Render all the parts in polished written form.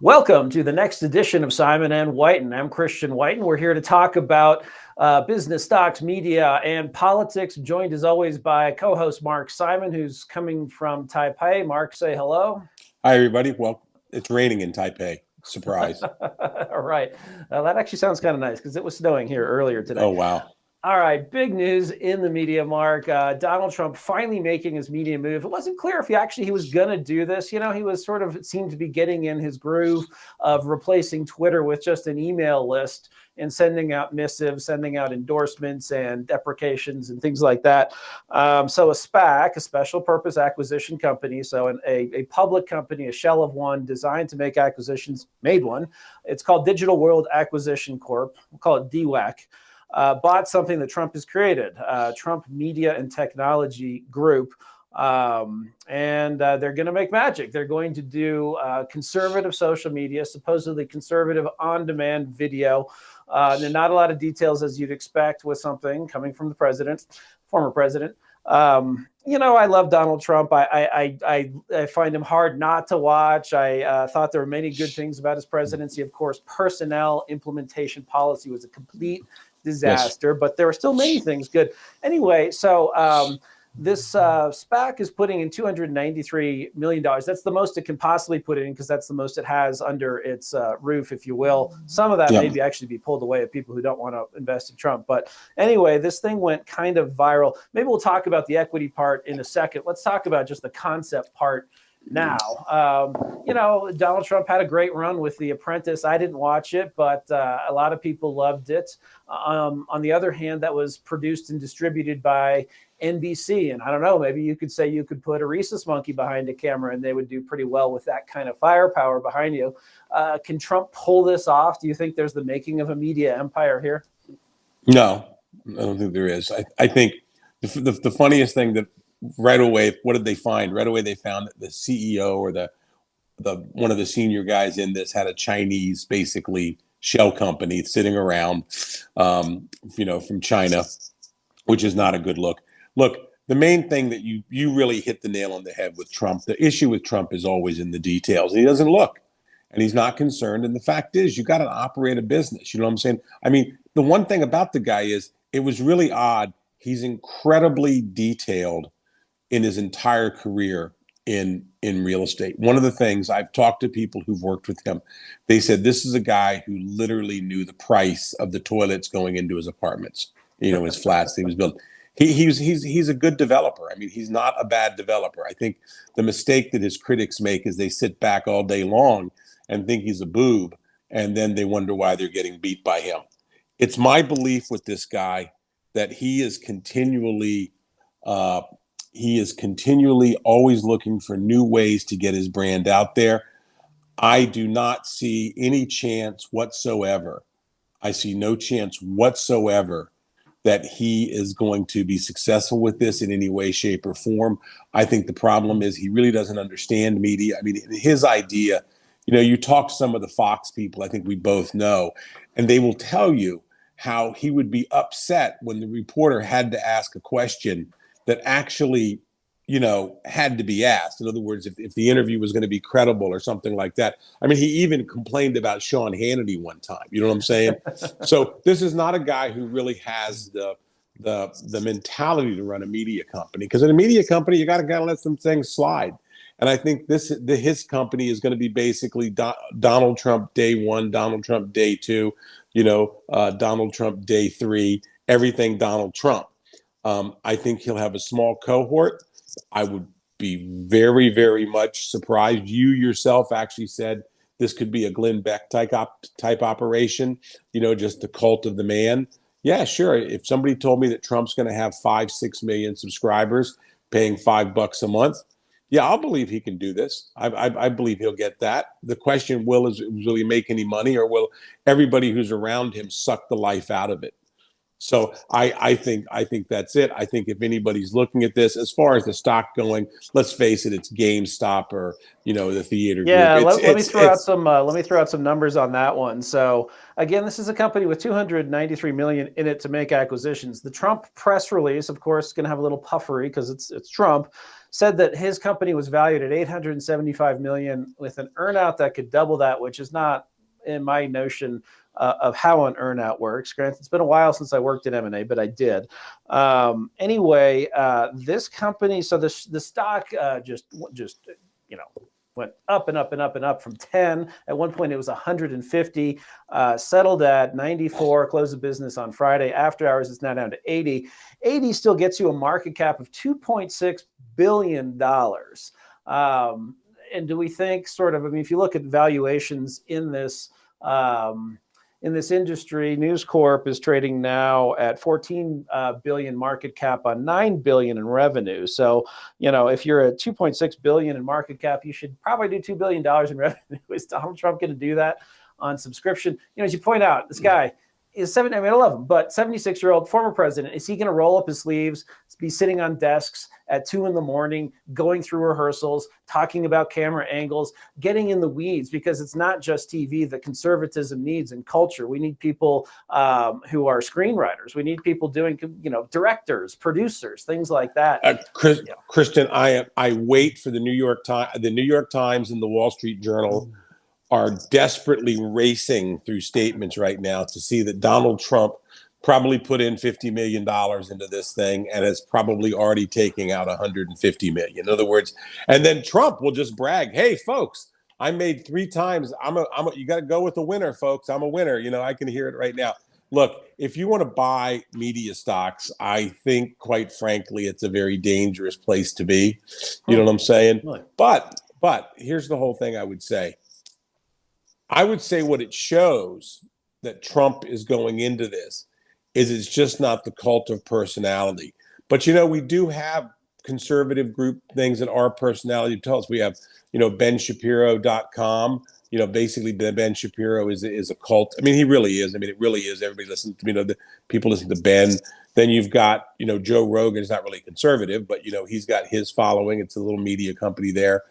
Welcome to the next edition of Simon and Whiten. I'm Christian Whiten. We're here to talk about business, stocks, media, and politics. I'm joined as always by co-host Mark Simon, who's coming from Taipei. Mark, say hello. Hi, everybody. Well, it's raining in Taipei. Surprise. All right. That actually sounds kind of nice because it was snowing here earlier today. Oh, wow. All right, big news in the media, Mark. Donald Trump finally making his media move. It wasn't clear if he was going to do this. You know, he was it seemed to be getting in his groove of replacing Twitter with just an email list and sending out missives, sending out endorsements and deprecations and things like that. So a SPAC, a special purpose acquisition company, so a public company, a shell of one designed to make acquisitions, made one. It's called Digital World Acquisition Corp. We'll call it DWAC. Bought something that Trump has created, Trump Media and Technology Group. And they're going to make magic. They're going to do conservative social media, supposedly conservative on-demand video. There are not a lot of details, as you'd expect with something coming from the president, former president. You know, I love Donald Trump. I find him hard not to watch. I thought there were many good things about his presidency. Of course, personnel implementation policy was a complete disaster, yes, but there were still many things good. Anyway, so this SPAC is putting in $293 million. That's the most it can possibly put in because that's the most it has under its roof, if you will. Some of that maybe actually be pulled away of people who don't want to invest in Trump. But anyway, this thing went kind of viral. Maybe we'll talk about the equity part in a second. Let's talk about just the concept part now. You know, Donald Trump had a great run with The Apprentice. I didn't watch it, but a lot of people loved it. On the other hand, that was produced and distributed by NBC. And I don't know, maybe you could say you could put a rhesus monkey behind a camera and they would do pretty well with that kind of firepower behind you. Can Trump pull this off? Do you think there's the making of a media empire here? No, I don't think there is. I think the funniest thing that right away, what did they find? Right away, they found that the CEO or the one of the senior guys in this had a Chinese, basically, shell company sitting around, you know, from China, which is not a good look. Look, the main thing that you really hit the nail on the head with Trump, the issue with Trump is always in the details. He doesn't look, and he's not concerned. And the fact is, you got to operate a business. You know what I'm saying? I mean, the one thing about the guy is it was really odd. He's incredibly detailed in his entire career in real estate. One of the things I've talked to people who've worked with him, they said this is a guy who literally knew the price of the toilets going into his apartments, you know, his flats that he was building. He's a good developer. I mean, he's not a bad developer. I think the mistake that his critics make is they sit back all day long and think he's a boob, and then they wonder why they're getting beat by him. It's my belief with this guy that he is continually always looking for new ways to get his brand out there. I do not see any chance whatsoever. I see no chance whatsoever that he is going to be successful with this in any way, shape, or form. I think the problem is he really doesn't understand media. I mean, his idea, you know, you talk to some of the Fox people, I think we both know, and they will tell you how he would be upset when the reporter had to ask a question that actually, you know, had to be asked. In other words, if the interview was going to be credible or something like that. I mean, he even complained about Sean Hannity one time. You know what I'm saying? So this is not a guy who really has the mentality to run a media company. Because in a media company, you got to let some things slide. And I think his company is going to be basically Donald Trump day one, Donald Trump day two, you know, Donald Trump day three, everything Donald Trump. I think he'll have a small cohort. I would be very, very much surprised. You yourself actually said this could be a Glenn Beck type operation, you know, just the cult of the man. Yeah, sure. If somebody told me that Trump's going to have 5-6 million subscribers paying $5 a month, yeah, I'll believe he can do this. I believe he'll get that. The question will he make any money, or will everybody who's around him suck the life out of it? So I think that's it. I think if anybody's looking at this, as far as the stock going, let's face it, it's GameStop or, you know, the theater group. Yeah, let me throw out some numbers on that one. So again, this is a company with $293 million in it to make acquisitions. The Trump press release, of course, is going to have a little puffery because it's Trump. said that his company was valued at $875 million with an earnout that could double that, which is not in my notion of how an earnout works. Granted, it's been a while since I worked in M&A, but I did. Anyway, this company, so the stock just went up and up and up and up from 10. At one point, it was 150, settled at 94, closed the business on Friday. After hours, it's now down to 80. 80 still gets you a market cap of $2.6 billion. And do we think if you look at valuations in this industry, News Corp is trading now at 14 billion market cap on 9 billion in revenue. So, if you're at 2.6 billion in market cap, you should probably do $2 billion in revenue. Is Donald Trump going to do that on subscription? As you point out, this guy is I love him, but 76-year-old former president, is he going to roll up his sleeves, be sitting on desks at 2 a.m, going through rehearsals, talking about camera angles, getting in the weeds? Because it's not just TV that conservatism needs in culture. We need people who are screenwriters. We need people doing, directors, producers, things like that. Kristen, I wait for the New York Times and the Wall Street Journal are desperately racing through statements right now to see that Donald Trump probably put in $50 million into this thing and is probably already taking out $150 million. In other words, and then Trump will just brag, "Hey, folks, I made 3 times. You got to go with the winner, folks. I'm a winner." I can hear it right now. Look, if you want to buy media stocks, I think, quite frankly, it's a very dangerous place to be. You know what I'm saying? Really? But here's the whole thing I would say. I would say what it shows that Trump is going into this is it's just not the cult of personality. But, we do have conservative group things that our personality tells us. We have, benshapiro.com. Basically Ben Shapiro is a cult. I mean, he really is. I mean, it really is. Everybody listens to, the people listen to Ben. Then you've got, Joe Rogan is not really conservative, but, he's got his following. It's a little media company there.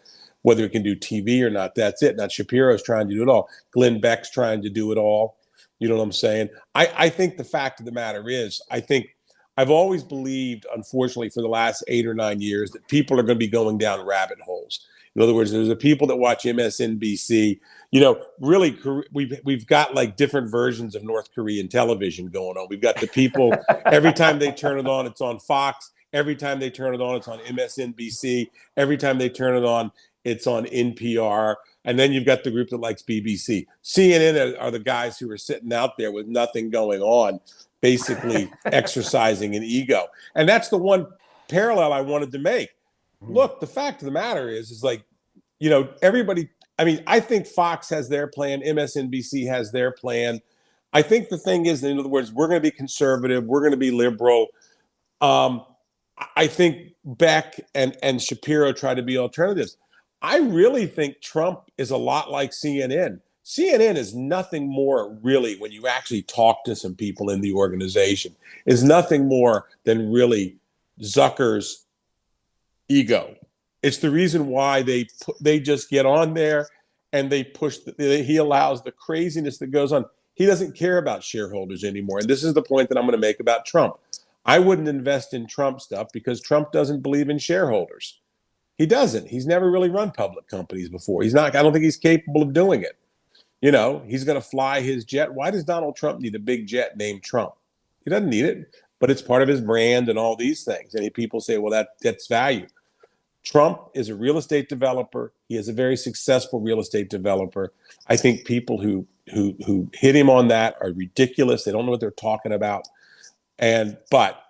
Whether it can do TV or not, that's it. Not Shapiro's trying to do it all. Glenn Beck's trying to do it all. You know what I'm saying? I think the fact of the matter is, I've always believed, unfortunately, for the last 8 or 9 years, that people are going to be going down rabbit holes. In other words, there's the people that watch MSNBC. Really, we've got like different versions of North Korean television going on. We've got the people, every time they turn it on, it's on Fox. Every time they turn it on, it's on MSNBC. Every time they turn it on, it's on NPR. And then you've got the group that likes BBC. CNN are the guys who are sitting out there with nothing going on, basically exercising an ego. And that's the one parallel I wanted to make. Look, the fact of the matter is everybody, I think Fox has their plan. MSNBC has their plan. I think the thing is, in other words, we're going to be conservative. We're going to be liberal. I think Beck and Shapiro try to be alternatives. I really think Trump is a lot like CNN. CNN is nothing more, really, when you actually talk to some people in the organization, is nothing more than really Zucker's ego. It's the reason why they just get on there and they push. He allows the craziness that goes on. He doesn't care about shareholders anymore. And this is the point that I'm going to make about Trump. I wouldn't invest in Trump stuff because Trump doesn't believe in shareholders. He doesn't. He's never really run public companies before. He's not. I don't think he's capable of doing it. He's going to fly his jet. Why does Donald Trump need a big jet named Trump? He doesn't need it, but it's part of his brand and all these things. And people say, well, that's value. Trump is a real estate developer. He is a very successful real estate developer. I think people who hit him on that are ridiculous. They don't know what they're talking about. But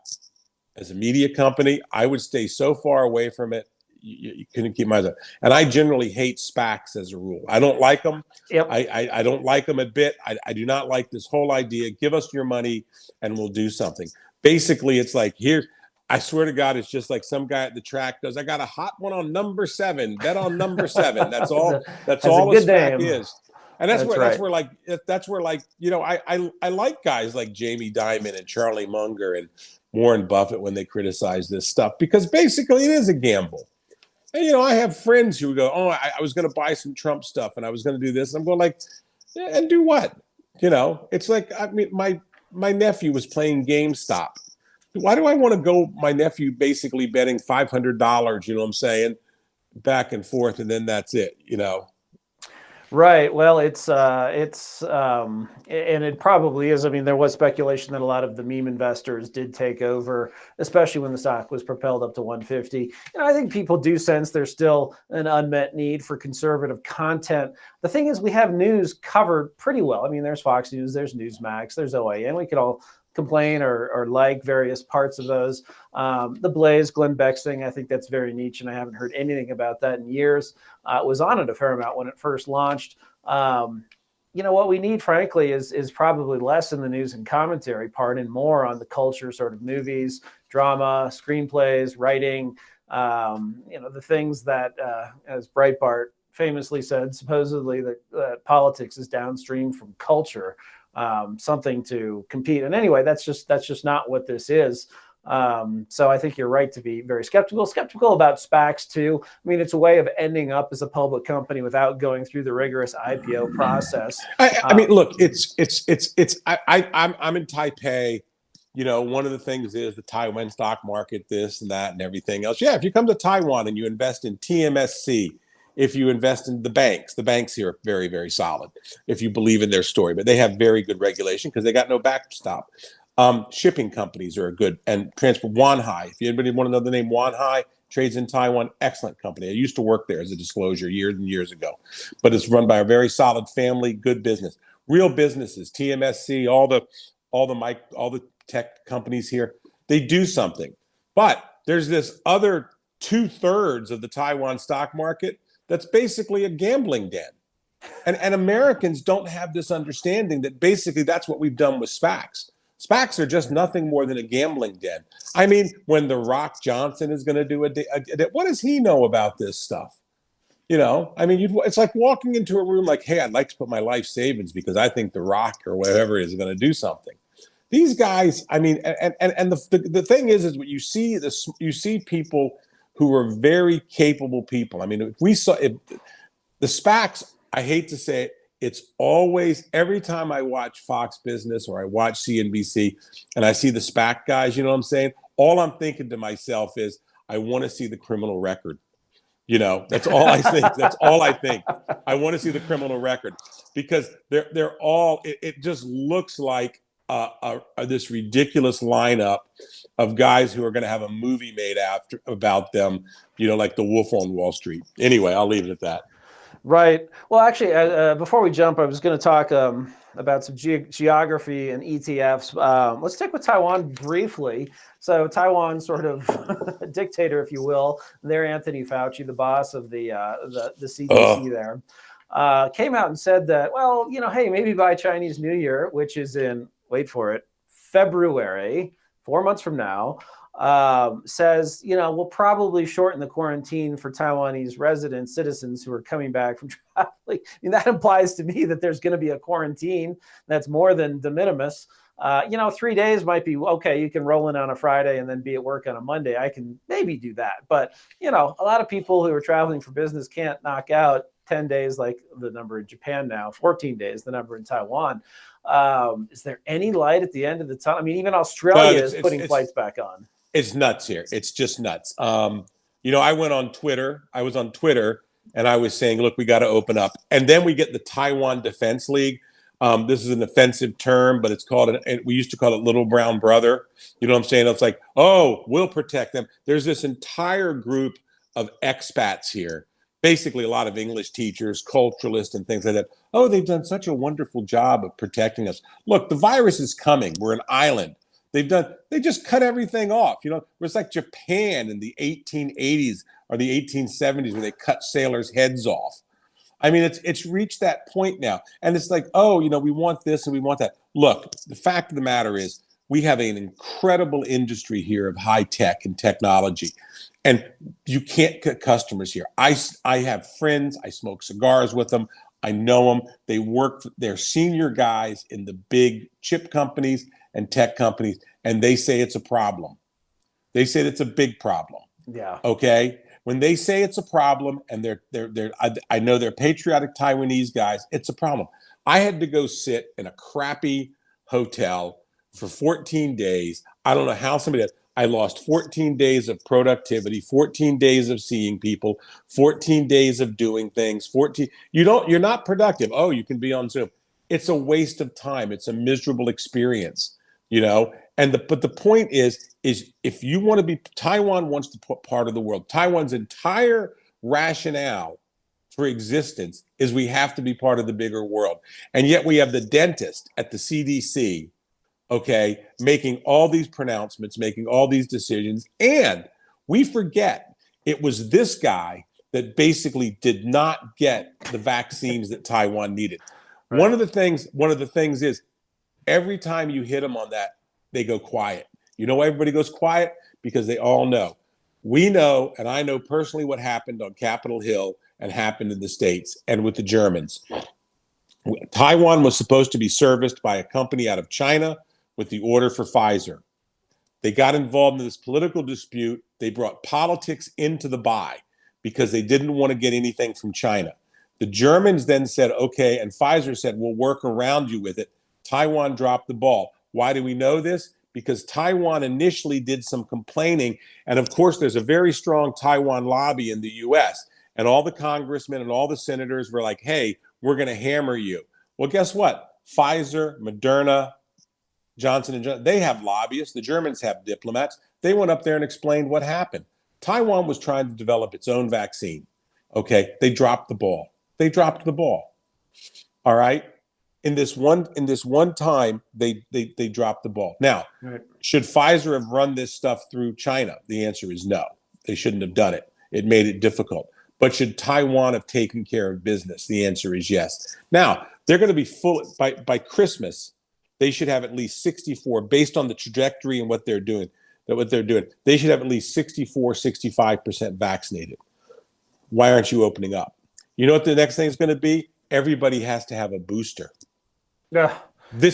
as a media company, I would stay so far away from it. You couldn't keep my eyes on. And I generally hate SPACs as a rule. I don't like them. Yep. I don't like them a bit. I do not like this whole idea. Give us your money and we'll do something. Basically, it's like here. I swear to God, it's just like some guy at the track goes, "I got a hot one on number 7. Bet on number 7." That's all. That's all a SPAC is. And that's where I like guys like Jamie Dimon and Charlie Munger and Warren Buffett when they criticize this stuff, because basically it is a gamble. And, I have friends who go, "Oh, I was going to buy some Trump stuff and I was going to do this." And I'm going like, yeah, and do what? It's like, my nephew was playing GameStop. Why do I want to go? My nephew basically betting $500. You know what I'm saying? Back and forth, and then that's it. You know. Right. Well, and it probably is. I mean, there was speculation that a lot of the meme investors did take over, especially when the stock was propelled up to 150. I think people do sense there's still an unmet need for conservative content. The thing is, we have news covered pretty well. I mean, there's Fox News, there's Newsmax, there's OAN. We could all complain or like various parts of those. The Blaze, Glenn Beck's thing, I think that's very niche, and I haven't heard anything about that in years. Was on it a fair amount when it first launched. What we need, frankly, is probably less in the news and commentary part and more on the culture, sort of movies, drama, screenplays, writing. The things that, as Breitbart famously said, supposedly that politics is downstream from culture. Something to compete. And anyway, that's just not what this is. So I think you're right to be very skeptical about SPACs too. I mean, it's a way of ending up as a public company without going through the rigorous IPO process. I mean, look, I'm in Taipei. One of the things is the Taiwan stock market, this and that and everything else. Yeah, if you come to Taiwan and you invest in TMSC, if you invest in the banks here are very, very solid if you believe in their story, but they have very good regulation because they got no backstop. Shipping companies are good, and transport. Wan Hai, if anybody want to know the name Wan Hai, trades in Taiwan, excellent company. I used to work there as a disclosure years and years ago, but it's run by a very solid family, good business. Real businesses, TMSC, all the tech companies here, they do something. But there's this other 2/3 of the Taiwan stock market that's basically a gambling den. And Americans don't have this understanding that basically that's what we've done with SPACs. SPACs are just nothing more than a gambling den. I mean, when The Rock Johnson is going to do what does he know about this stuff? I mean, it's like walking into a room like, hey, I'd like to put my life savings because I think The Rock or whatever is going to do something. These guys, I mean, and the thing is what you see this, you see people who are very capable people. I mean, if the SPACs, I hate to say it, it's always, every time I watch Fox Business or I watch CNBC and I see the SPAC guys, you know what I'm saying? All I'm thinking to myself is, I want to see the criminal record. That's all I think. That's all I think. I want to see the criminal record because they're all, it just looks like this ridiculous lineup of guys who are going to have a movie made about them, like The Wolf on Wall Street. Anyway, I'll leave it at that. Right. Well, actually, before we jump, I was going to talk about some geography and ETFs. Let's stick with Taiwan briefly. So Taiwan, sort of dictator, if you will, there, Anthony Fauci, the boss of the CDC there, came out and said that, well, hey, maybe by Chinese New Year, which is in, wait for it, February, 4 months from now, says, we'll probably shorten the quarantine for Taiwanese residents, citizens who are coming back from traveling. I mean, that implies to me that there's going to be a quarantine that's more than de minimis. 3 days might be okay. You can roll in on a Friday and then be at work on a Monday. I can maybe do that. But, a lot of people who are traveling for business can't knock out 10 days like the number in Japan now, 14 days, the number in Taiwan. Is there any light at the end of the tunnel? I mean, even Australia is putting flights back on. It's nuts here. It's just nuts. I went on Twitter. I was on Twitter and I was saying, look, we got to open up. And then we get the Taiwan Defense League. This is an offensive term, but it's called, we used to call it Little Brown Brother. You know what I'm saying? It's like, oh, we'll protect them. There's this entire group of expats here, basically a lot of English teachers, culturalists and things like that. Oh, they've done such a wonderful job of protecting us. Look, the virus is coming. We're an island. They just cut everything off. It was like Japan in the 1880s or the 1870s where they cut sailors' heads off. I mean, it's reached that point now. And it's like, oh, we want this and we want that. Look, the fact of the matter is we have an incredible industry here of high tech and technology. And you can't cut customers here. I have friends. I smoke cigars with them. I know them. They're senior guys in the big chip companies and tech companies, and they say it's a problem. They say it's a big problem. Yeah. Okay. When they say it's a problem, and I know they're patriotic Taiwanese guys, it's a problem. I had to go sit in a crappy hotel for 14 days. I don't know how somebody does. I lost 14 days of productivity, 14 days of seeing people, 14 days of doing things, 14. You're not productive. Oh, you can be on Zoom. It's a waste of time. It's a miserable experience, but the point is if you want to be, Taiwan wants to put part of the world. Taiwan's entire rationale for existence is we have to be part of the bigger world. And yet we have the dentist at the CDC, okay, making all these pronouncements, making all these decisions. And we forget it was this guy that basically did not get the vaccines that Taiwan needed. Right. One of the things is every time you hit them on that, they go quiet. You know why everybody goes quiet? Because they all know. We know, and I know personally what happened on Capitol Hill and happened in the States and with the Germans. Taiwan was supposed to be serviced by a company out of China with the order for Pfizer. They got involved in this political dispute. They brought politics into the buy because they didn't want to get anything from China. The Germans then said, okay, and Pfizer said, we'll work around you with it. Taiwan dropped the ball. Why do we know this? Because Taiwan initially did some complaining. And of course, there's a very strong Taiwan lobby in the US. And all the congressmen and all the senators were like, hey, we're going to hammer you. Well, guess what? Pfizer, Moderna, Johnson & Johnson, they have lobbyists. The Germans have diplomats. They went up there and explained what happened. Taiwan was trying to develop its own vaccine. Okay, they dropped the ball. They dropped the ball. All right. In this one time, they dropped the ball. Now, right. Should Pfizer have run this stuff through China? The answer is no. They shouldn't have done it. It made it difficult. But should Taiwan have taken care of business? The answer is yes. Now, they're going to be full by Christmas. They should have at least 64, based on the trajectory and what they're doing. They should have at least 64, 65% vaccinated. Why aren't you opening up? You know what the next thing is going to be? Everybody has to have a booster. Yeah. We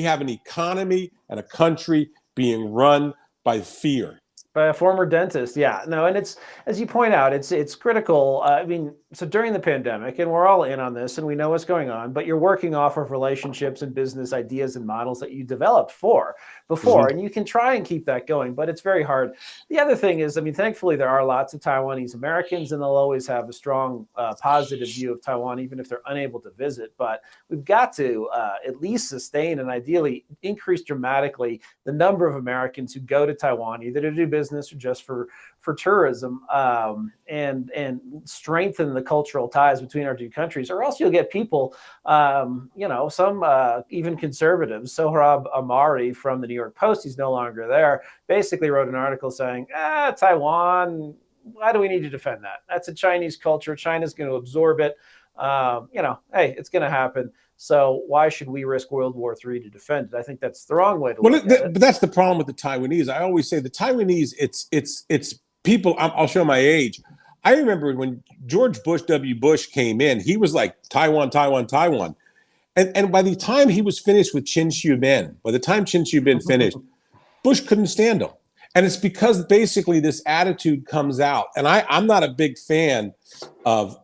have an economy and a country being run by fear. By a former dentist, yeah. No, and it's, as you point out, it's critical. I mean, so during the pandemic, and we're all in on this, and we know what's going on, but you're working off of relationships and business ideas and models that you developed before, mm-hmm. and you can try and keep that going, but it's very hard. The other thing is, I mean, thankfully, there are lots of Taiwanese Americans, and they'll always have a strong positive view of Taiwan, even if they're unable to visit. But we've got to at least sustain and ideally increase dramatically the number of Americans who go to Taiwan, either to do business or just for tourism, and strengthen the cultural ties between our two countries, or else you'll get people, some even conservatives. Sohrab Ahmari from the New York Post, he's no longer there, basically wrote an article saying, Taiwan, why do we need to defend that? That's a Chinese culture. China's going to absorb it. Hey, it's going to happen. So why should we risk World War III to defend it? I think that's the wrong way to look at it. But that's the problem with the Taiwanese. I always say the Taiwanese, it's people. I'll show my age. I remember when George W. Bush came in, he was like Taiwan, Taiwan, Taiwan. And by the time he was finished with Qin Shi Huayuan finished, Bush couldn't stand him. And it's because basically this attitude comes out. And I'm not a big fan of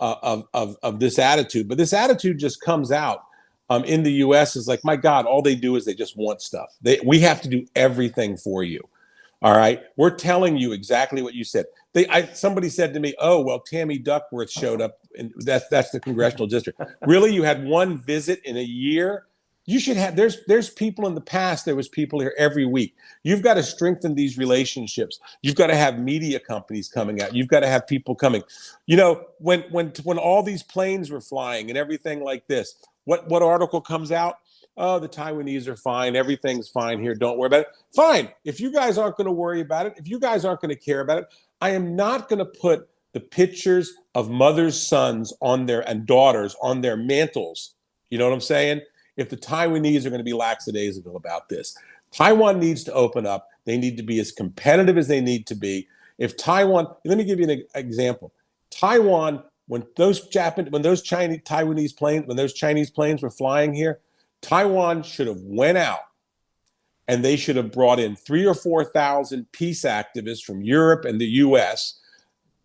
this attitude, but this attitude just comes out. In the U.S. is like, my God, all they do is they just want stuff. We have to do everything for you. All right. We're telling you exactly what you said. Somebody said to me, oh, well, Tammy Duckworth showed up, and that's the congressional district. Really? You had one visit in a year? You should have, there's people in the past, there was people here every week. You've got to strengthen these relationships. You've got to have media companies coming out. You've got to have people coming. When all these planes were flying and everything like this, what article comes out? Oh, the Taiwanese are fine. Everything's fine here. Don't worry about it. Fine. If you guys aren't going to worry about it, if you guys aren't going to care about it, I am not going to put the pictures of mothers' sons and daughters on their mantles. You know what I'm saying? If the Taiwanese are going to be lackadaisical about this. Taiwan needs to open up. They need to be as competitive as they need to be. If Taiwan, let me give you an example. Taiwan, when those Chinese planes were flying here, Taiwan should have went out and they should have brought in 3,000 or 4,000 peace activists from Europe and the US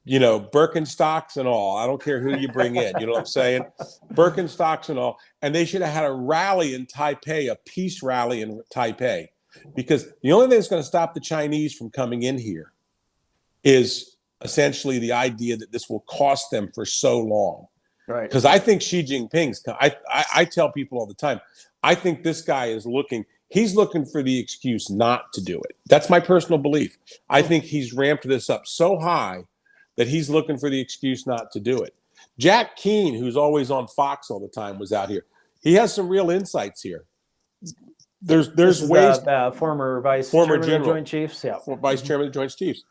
Birkenstocks and all. I don't care who you bring in. You know what I'm saying? Birkenstocks and all. And they should have had a rally in Taipei, a peace rally in Taipei, because the only thing that's going to stop the Chinese from coming in here is essentially the idea that this will cost them for so long. Right. Because I think Xi Jinping's, I tell people all the time, I think this guy is he's looking for the excuse not to do it. That's my personal belief. I think he's ramped this up so high that he's looking for the excuse not to do it. Jack Keane, who's always on Fox all the time, was out here. He has some real insights here. There's ways. Former Vice Former Chairman General, of the Joint Chiefs. Yeah. Vice Chairman of the Joint Chiefs.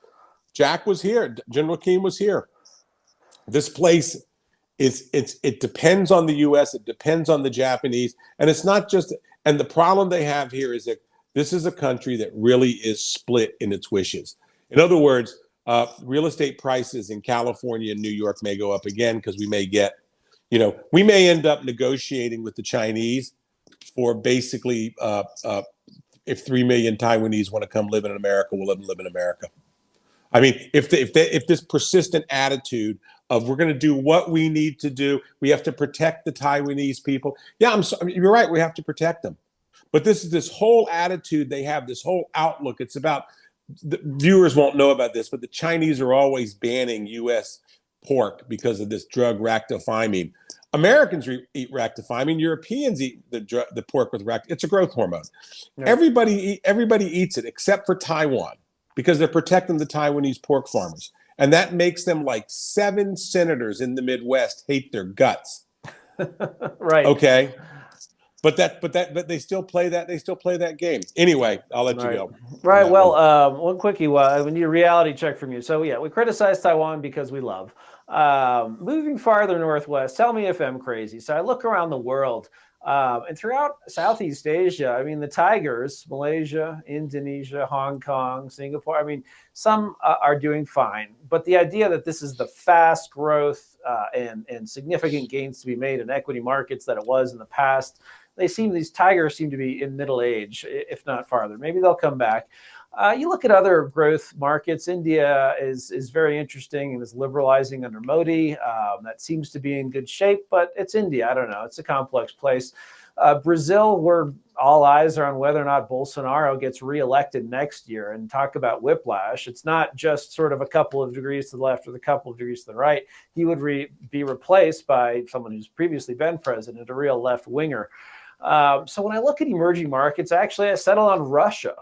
Jack was here. General Keane was here. This place it depends on the U.S. It depends on the Japanese, and it's not just. And the problem they have here is that this is a country that really is split in its wishes. In other words, real estate prices in California and New York may go up again because we may end up negotiating with the Chinese for basically if 3 million Taiwanese want to come live in America, we'll let them live in America. I mean, if this persistent attitude of we're going to do what we need to do, we have to protect the Taiwanese people. Yeah, you're right. We have to protect them. But this whole attitude they have, this whole outlook. It's about, the viewers won't know about this, but the Chinese are always banning U.S. pork because of this drug ractopamine. Americans eat ractopamine. Europeans eat the pork with ractopamine. It's a growth hormone. Yeah. Everybody eats it except for Taiwan, because they're protecting the Taiwanese pork farmers. And that makes them like 7 senators in the Midwest hate their guts. Right. Okay. But they still play that game. Anyway, I'll let you go. Right. Well, one quickie. We need a reality check from you. So yeah, we criticize Taiwan because we love. Moving farther northwest, tell me if I'm crazy. So I look around the world. And throughout Southeast Asia, I mean, the tigers, Malaysia, Indonesia, Hong Kong, Singapore, I mean, some are doing fine. But the idea that this is the fast growth and significant gains to be made in equity markets that it was in the past, these tigers seem to be in middle age, if not farther. Maybe they'll come back. You look at other growth markets. India is very interesting and is liberalizing under Modi. That seems to be in good shape, but it's India. I don't know. It's a complex place. Brazil, where all eyes are on whether or not Bolsonaro gets reelected next year, and talk about whiplash. It's not just sort of a couple of degrees to the left or a couple of degrees to the right. He would be replaced by someone who's previously been president, a real left winger. So when I look at emerging markets, I settle on Russia.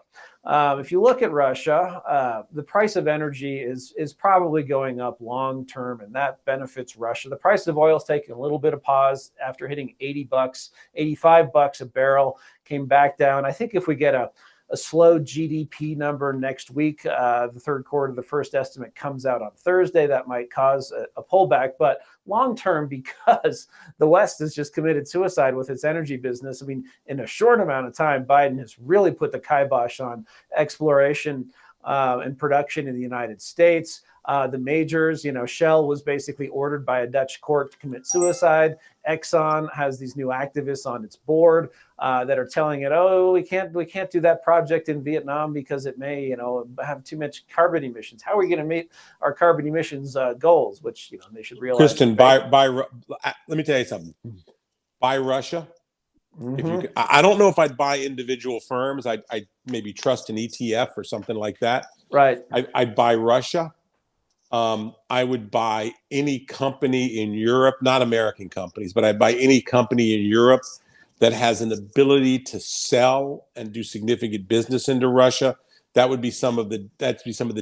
If you look at Russia, the price of energy is probably going up long term, and that benefits Russia. The price of oil is taking a little bit of pause after hitting $80, $85 a barrel, came back down. I think if we get a slow GDP number next week, the third quarter, the first estimate comes out on Thursday, that might cause a pullback. But long term, because the West has just committed suicide with its energy business, I mean, in a short amount of time, Biden has really put the kibosh on exploration and production in the United States. The majors, Shell was basically ordered by a Dutch court to commit suicide. Exxon has these new activists on its board that are telling it, oh, we can't do that project in Vietnam because it may, have too much carbon emissions. How are we going to meet our carbon emissions goals? Which they should realize. Kristen, let me tell you something. Buy Russia. Mm-hmm. If you could, I don't know if I'd buy individual firms. I'd maybe trust an ETF or something like that. Right. I'd buy Russia. I would buy any company in Europe, not American companies, but I'd buy any company in Europe that has an ability to sell and do significant business into Russia. That would be some of the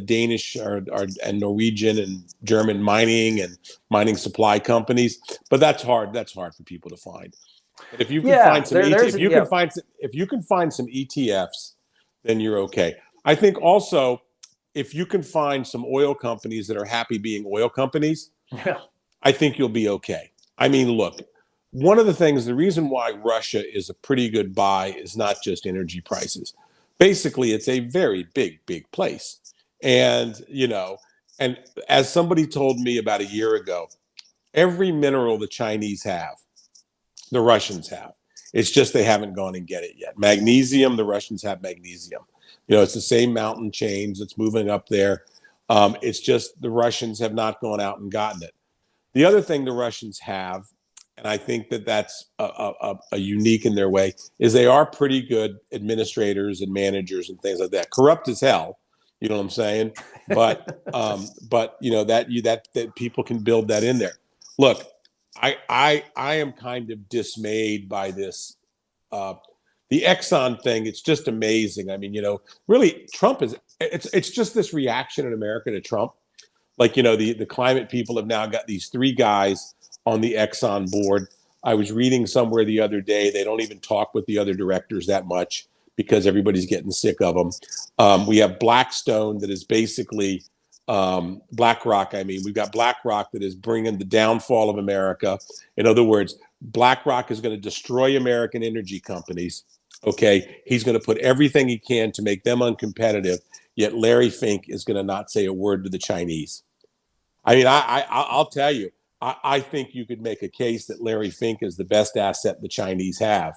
Danish and Norwegian and German mining supply companies. But that's hard. That's hard for people to find. But if you can find some if you can find some ETFs, then you're okay. I think also, if you can find some oil companies that are happy being oil companies, I think you'll be okay. I mean, look, one of the reason why Russia is a pretty good buy is not just energy prices. Basically, it's a very big place. And, and as somebody told me about a year ago, every mineral the Chinese have, the Russians have. It's just they haven't gone and get it yet. Magnesium, the Russians have magnesium. It's the same mountain chains. It's moving up there. It's just the Russians have not gone out and gotten it. The other thing the Russians have, and I think that that's a unique in their way, is they are pretty good administrators and managers and things like that. Corrupt as hell, you know what I'm saying? But you know that people can build that in there. Look, I am kind of dismayed by this. The Exxon thing, it's just amazing. I mean, you know, really, Trump is it's just this reaction in America to Trump. Like, you know, the climate people have now got these three guys on the Exxon board. I was reading somewhere the other day, they don't even talk with the other directors that much because everybody's getting sick of them. We have Blackstone that is basically BlackRock. I mean, we've got BlackRock that is bringing the downfall of America. In other words, BlackRock is going to destroy American energy companies. Okay. He's going to put everything he can to make them uncompetitive. Yet Larry Fink is going to not say a word to the Chinese. I mean, I'll tell you, I think you could make a case that Larry Fink is the best asset the Chinese have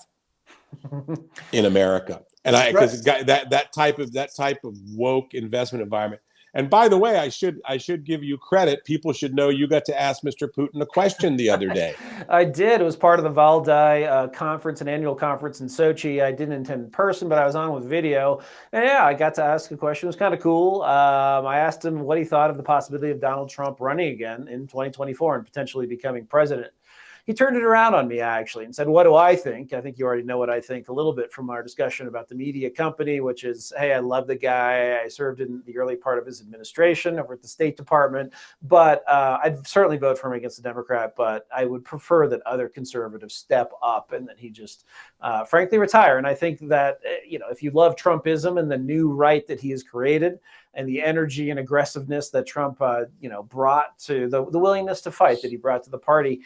in America, and because that type of woke investment environment. And by the way, I should give you credit. People should know you got to ask Mr. Putin a question the other day. I did. It was part of the Valdai conference, an annual conference in Sochi. I didn't attend in person, but I was on with video. And yeah, I got to ask a question. It was kind of cool. I asked him what he thought of the possibility of Donald Trump running again in 2024 and potentially becoming president. He turned it around on me, actually, and said, what do I think? I think you already know what I think a little bit from our discussion about the media company, which is, hey, I love the guy. I served in the early part of his administration over at the State Department, but I'd certainly vote for him against the Democrat, but I would prefer that other conservatives step up and that he just, frankly, retire. And I think that, you know, if you love Trumpism and the new right that he has created, and the energy and aggressiveness that Trump, you know, brought to the willingness to fight that he brought to the party,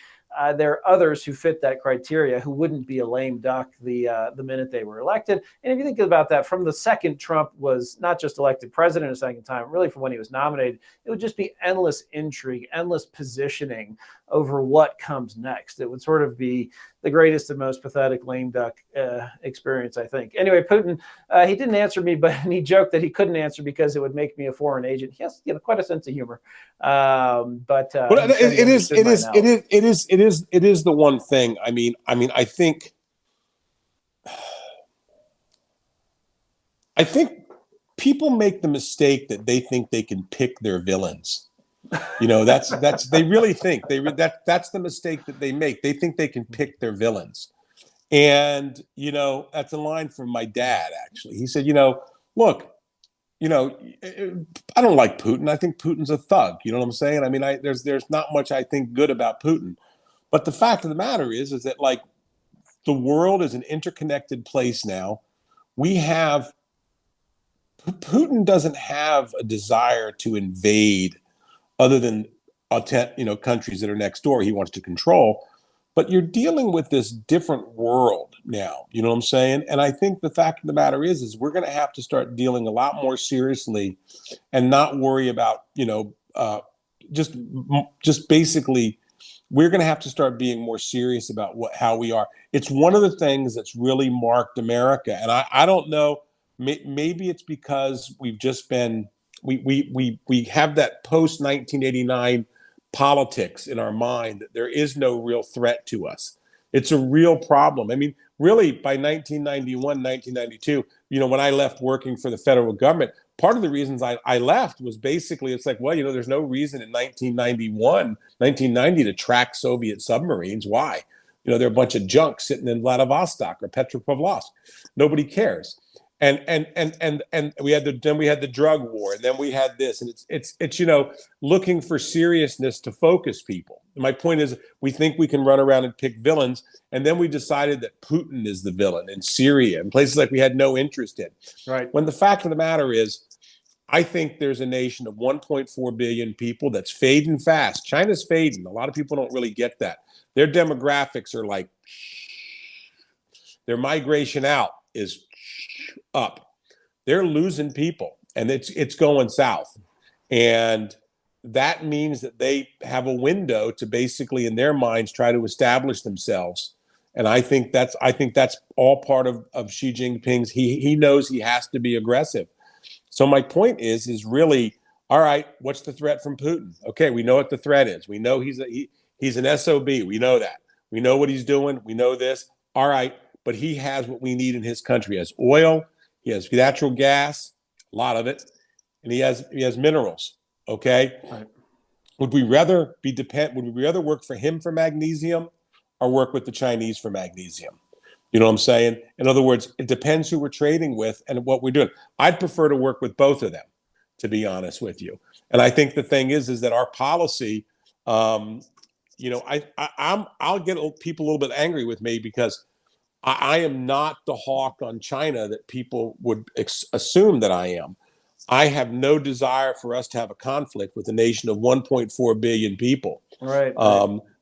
there are others who fit that criteria who wouldn't be a lame duck the minute they were elected. And if you think about that, from the second Trump was not just elected president a second time, really from when he was nominated, it would just be endless intrigue, endless positioning over what comes next. It would sort of be the greatest and most pathetic lame duck experience, I think. Anyway, Putin, he didn't answer me, but he joked that he couldn't answer because it would make me a foreign agent. He has, you know, quite a sense of humor. But it is the one thing. I mean, I think people make the mistake that they think they can pick their villains. You know, that's they really think that's the mistake that they make. They think they can pick their villains. And, you know, that's a line from my dad, actually. He said, you know, look, you know, I don't like Putin. I think Putin's a thug. You know what I'm saying? I mean, there's not much I think good about Putin. But the fact of the matter is that, like, the world is an interconnected place now. Putin doesn't have a desire to invade other than, you know, countries that are next door he wants to control. But you're dealing with this different world now, you know what I'm saying? And I think the fact of the matter is we're going to have to start dealing a lot more seriously and not worry about, you know, just basically, we're going to have to start being more serious about how we are. It's one of the things that's really marked America. And I don't know, maybe it's because we've just been, we have that post 1989 politics in our mind that there is no real threat to us. It's a real problem. I mean, really, by 1991, 1992, you know, when I left working for the federal government, part of the reasons I left was basically, it's like, well, you know, there's no reason in 1990 to track Soviet submarines. Why? You know, they're a bunch of junk sitting in Vladivostok or Petropavlovsk. Nobody cares. And we had the drug war, and then we had this, and it's you know, looking for seriousness to focus people. And my point is, we think we can run around and pick villains, and then we decided that Putin is the villain in Syria and places like we had no interest in. Right. When the fact of the matter is, I think there's a nation of 1.4 billion people that's fading fast. China's fading. A lot of people don't really get that. Their demographics are like, their migration out is up. They're losing people, and it's going south. And that means that they have a window to basically, in their minds, try to establish themselves. And I think that's all part of Xi Jinping's. He knows he has to be aggressive. So my point is really, All right, what's the threat from Putin? Okay, we know what the threat is. We know he's an SOB. We know that. We know what he's doing. We know this. All right, but he has what we need in his country. He has oil. He has natural gas, a lot of it, and he has minerals. Okay, Right. would we rather work for him for magnesium, or work with the Chinese for magnesium? You know what I'm saying? In other words, it depends who we're trading with and what we're doing. I'd prefer to work with both of them, to be honest with you. And I think the thing is that our policy, I'll get people a little bit angry with me because I am not the hawk on China that people would assume that I am. I have no desire for us to have a conflict with a nation of 1.4 billion people. Right.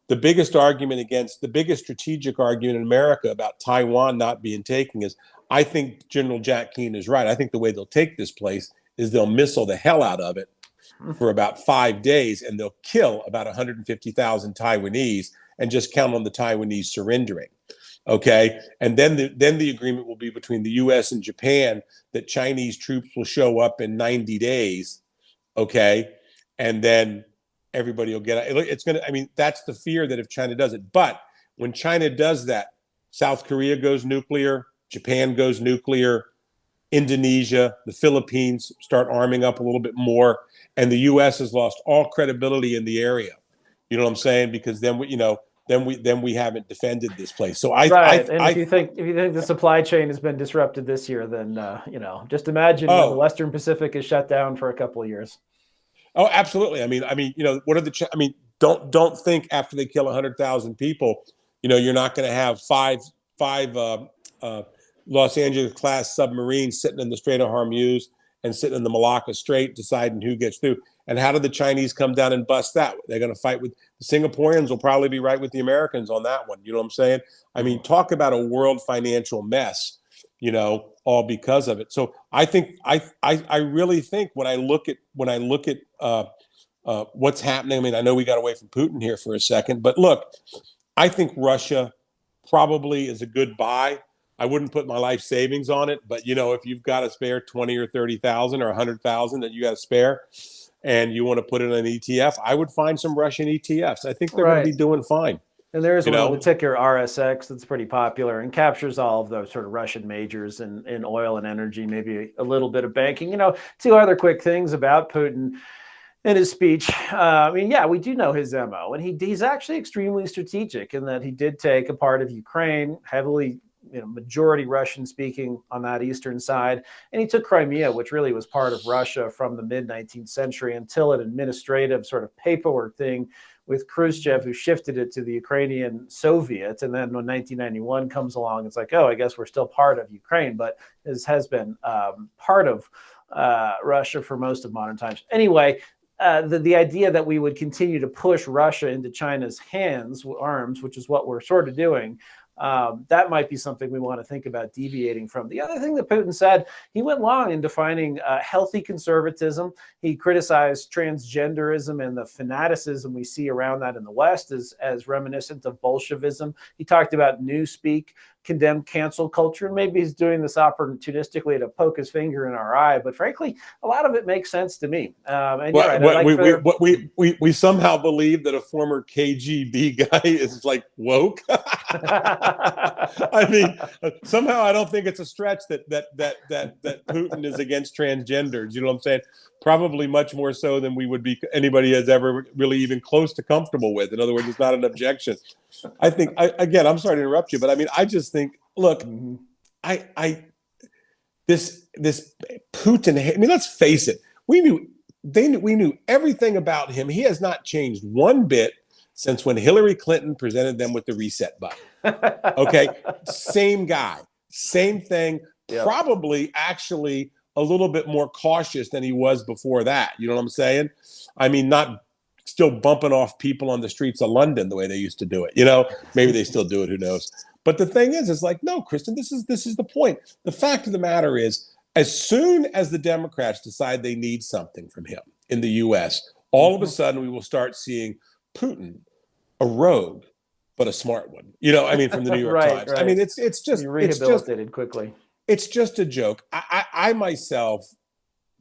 The biggest strategic argument in America about Taiwan not being taken is, I think General Jack Keane is right. I think the way they'll take this place is they'll missile the hell out of it for about 5 days, and they'll kill about 150,000 Taiwanese and just count on the Taiwanese surrendering. Okay, and then the agreement will be between the U.S. and Japan that Chinese troops will show up in 90 days. Okay, and then everybody will get it. It's gonna. I mean, that's the fear, that if China does it. But when China does that, South Korea goes nuclear, Japan goes nuclear, Indonesia, the Philippines start arming up a little bit more, and the U.S. has lost all credibility in the area. You know what I'm saying? Because then we haven't defended this place. So if you think the supply chain has been disrupted this year, then just imagine when the Western Pacific is shut down for a couple of years. Oh, absolutely. I mean, what are don't think after they kill 100,000 people, you're not going to have five Los Angeles class submarines sitting in the Strait of Hormuz and sitting in the Malacca Strait deciding who gets through. And how did the Chinese come down and bust that? They're going to fight with the Singaporeans. Will probably be right with the Americans on that one. You know what I'm saying? I mean, talk about a world financial mess, all because of it. So I think I really think when I look at what's happening. I mean, I know we got away from Putin here for a second, but look, I think Russia probably is a good buy. I wouldn't put my life savings on it, but if you've got to spare 20 or 30,000 or 100,000 that you got to spare, and you want to put it in an ETF, I would find some Russian ETFs. I think they're going to be doing fine. And there's one, the ticker RSX, that's pretty popular and captures all of those sort of Russian majors in oil and energy, maybe a little bit of banking. Two other quick things about Putin in his speech. We do know his MO, and he's actually extremely strategic in that he did take a part of Ukraine, heavily majority Russian speaking on that eastern side. And he took Crimea, which really was part of Russia from the mid-19th century until an administrative sort of paperwork thing with Khrushchev, who shifted it to the Ukrainian Soviet. And then when 1991 comes along, it's like, oh, I guess we're still part of Ukraine, but this has been part of Russia for most of modern times. Anyway, the idea that we would continue to push Russia into China's arms, which is what we're sort of doing, that might be something we want to think about deviating from. The other thing that Putin said, he went long in defining healthy conservatism. He criticized transgenderism and the fanaticism we see around that in the West as reminiscent of Bolshevism. He talked about newspeak, condemned cancel culture, and maybe he's doing this opportunistically to poke his finger in our eye. But frankly, a lot of it makes sense to me. We somehow believe that a former KGB guy is like woke. I mean, somehow I don't think it's a stretch that Putin is against transgenders. You know what I'm saying? Probably much more so than anybody has ever really even close to comfortable with. In other words, it's not an objection. I think, again, I'm sorry to interrupt you, but I mean, I just think, look, this Putin, I mean, let's face it. We knew everything about him. He has not changed one bit since when Hillary Clinton presented them with the reset button. Okay. Same guy, same thing. Yep. Probably actually a little bit more cautious than he was before that. You know what I'm saying? I mean, not still bumping off people on the streets of London the way they used to do it. Maybe they still do it. Who knows? But the thing is, it's like, no, Kristen, this is the point. The fact of the matter is, as soon as the Democrats decide they need something from him in the U.S., all of a sudden we will start seeing Putin, a rogue, but a smart one. From the New York Times. Right. I mean, it's just rehabilitated quickly. It's just a joke. I myself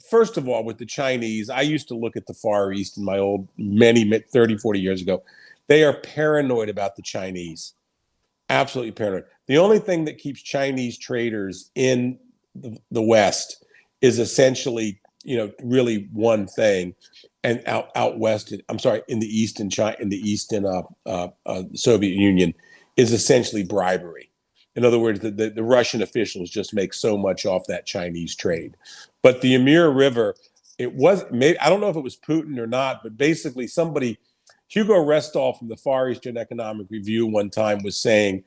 first of all, with the Chinese, I used to look at the Far East in my old 30, 40 years ago. They are paranoid about the Chinese. Absolutely paranoid. The only thing that keeps Chinese traders in the West is essentially, really one thing, and out west. I'm sorry, in the East in China, in the East in Soviet Union, is essentially bribery. In other words, the Russian officials just make so much off that Chinese trade. But the Amur River, it was maybe, I don't know if it was Putin or not, but basically Hugo Restall from the Far Eastern Economic Review one time was saying,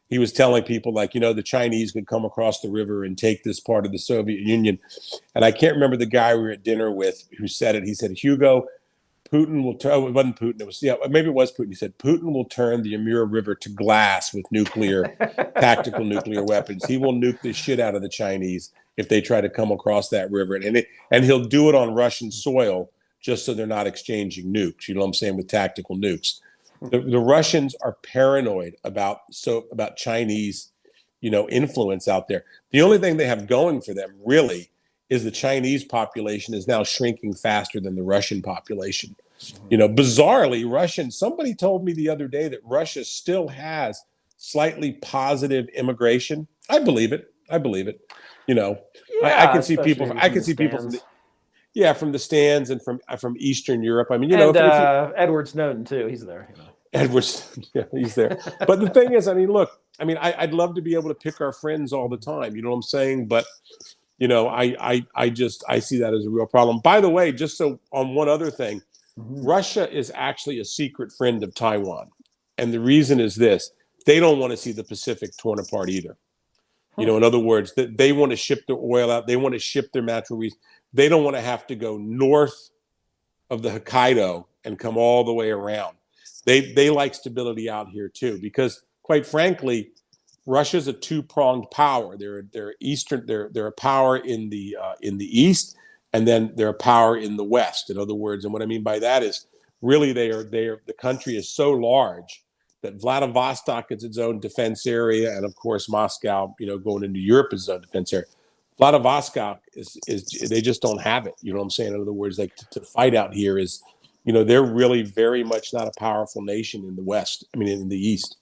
he was telling people like, the Chinese could come across the river and take this part of the Soviet Union. And I can't remember the guy we were at dinner with who said it. He said, Hugo, Putin will turn, it wasn't Putin, it was, maybe it was Putin. He said, Putin will turn the Amur River to glass with tactical nuclear weapons. He will nuke the shit out of the Chinese if they try to come across that river. And he'll do it on Russian soil just so they're not exchanging nukes, you know what I'm saying, with tactical nukes. The Russians are paranoid about Chinese, influence out there. The only thing they have going for them really is the Chinese population is now shrinking faster than the Russian population. Bizarrely, somebody told me the other day that Russia still has slightly positive immigration. I believe it. I can see people. I can see people from the stands and from Eastern Europe. I mean, and Edward Snowden too. He's there. Edward, yeah, he's there. But the thing is, I mean, look, I'd love to be able to pick our friends all the time. You know what I'm saying? But I see that as a real problem. By the way, just so on one other thing, Russia is actually a secret friend of Taiwan, and the reason is this: they don't want to see the Pacific torn apart either. In other words, that they want to ship their oil out. They want to ship their natural resources. They don't want to have to go north of the Hokkaido and come all the way around. They like stability out here too, because quite frankly, Russia's a two-pronged power. They're a power in the east, and then they're a power in the west. In other words, and what I mean by that is really the country is so large that Vladivostok is its own defense area, and of course Moscow, going into Europe is its own defense area. Vladivostok is they just don't have it. You know what I'm saying? In other words, like to fight out here is, they're really very much not a powerful nation in the West. I mean, in the East.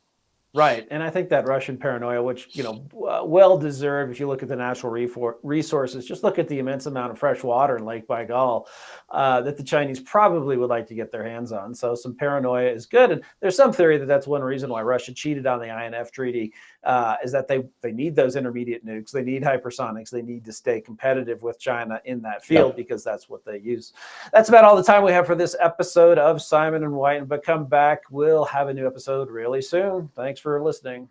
Right. And I think that Russian paranoia, which, well deserved, if you look at the natural resources, just look at the immense amount of fresh water in Lake Baikal that the Chinese probably would like to get their hands on. So some paranoia is good. And there's some theory that that's one reason why Russia cheated on the INF treaty, is that they need those intermediate nukes. They need hypersonics. They need to stay competitive with China in that field because that's what they use. That's about all the time we have for this episode of Simon and White. But come back. We'll have a new episode really soon. Thanks for listening.